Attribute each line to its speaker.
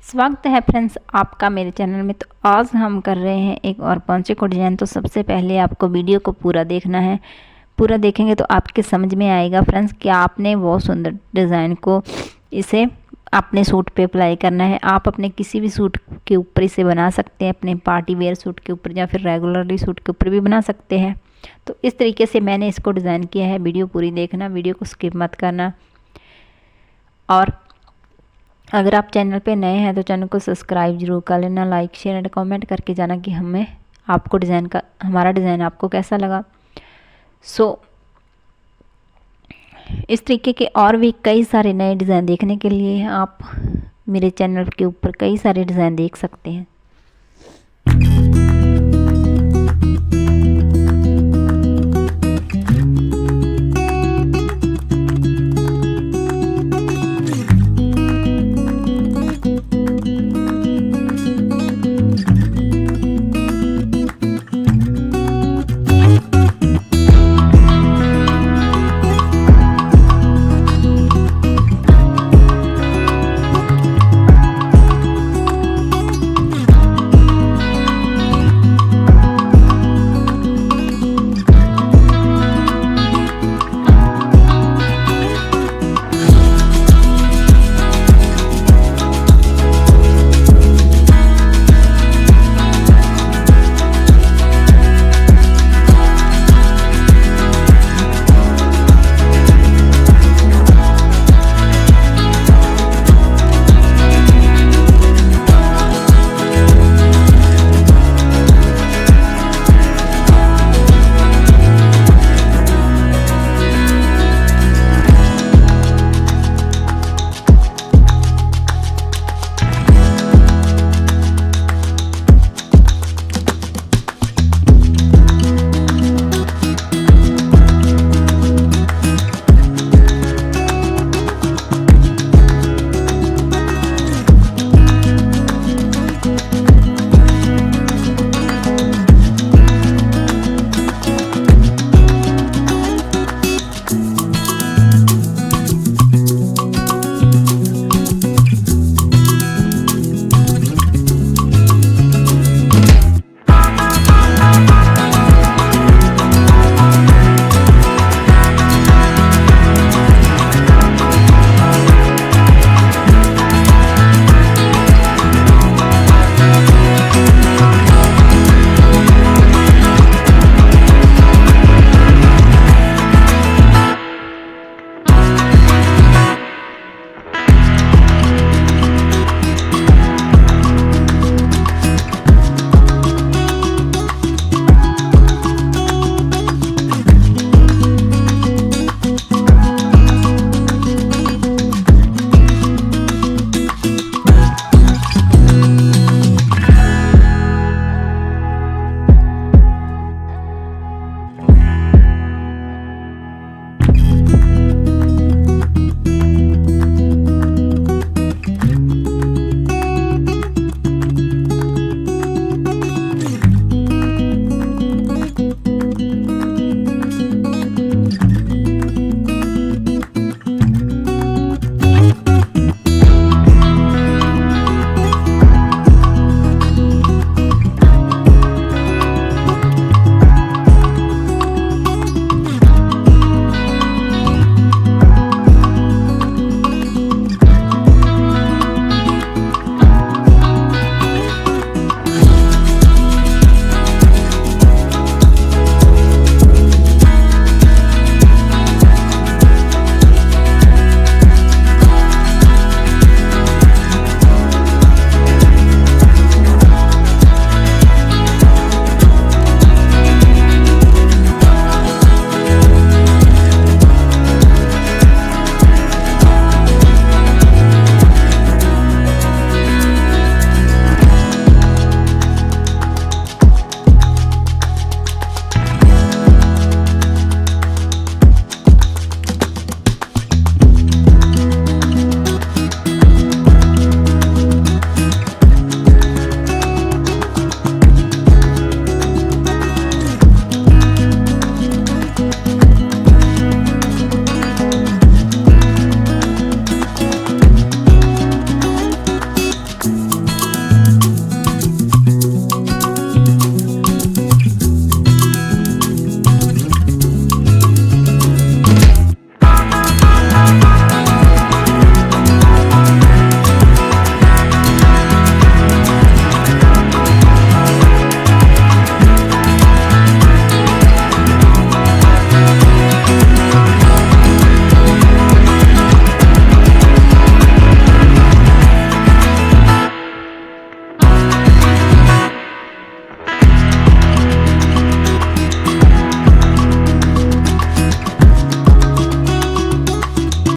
Speaker 1: स्वागत है फ्रेंड्स आपका मेरे चैनल में। तो आज हम कर रहे हैं एक और पोंचे को डिज़ाइन। तो सबसे पहले आपको वीडियो को पूरा देखना है। पूरा देखेंगे तो आपके समझ में आएगा फ्रेंड्स कि आपने बहुत सुंदर डिज़ाइन को इसे अपने सूट पे अप्लाई करना है। आप अपने किसी भी सूट के ऊपर इसे बना सकते हैं, अपने पार्टी वेयर सूट के ऊपर या फिर रेगुलरली सूट के ऊपर भी बना सकते हैं। तो इस तरीके से मैंने इसको डिज़ाइन किया है। वीडियो पूरी देखना, वीडियो को स्किप मत करना। और अगर आप चैनल पे नए हैं तो चैनल को सब्सक्राइब जरूर कर लेना, लाइक शेयर एंड कमेंट करके जाना कि हमारा डिज़ाइन आपको कैसा लगा। इस तरीके के और भी कई सारे नए डिज़ाइन देखने के लिए आप मेरे चैनल के ऊपर कई सारे डिज़ाइन देख सकते हैं।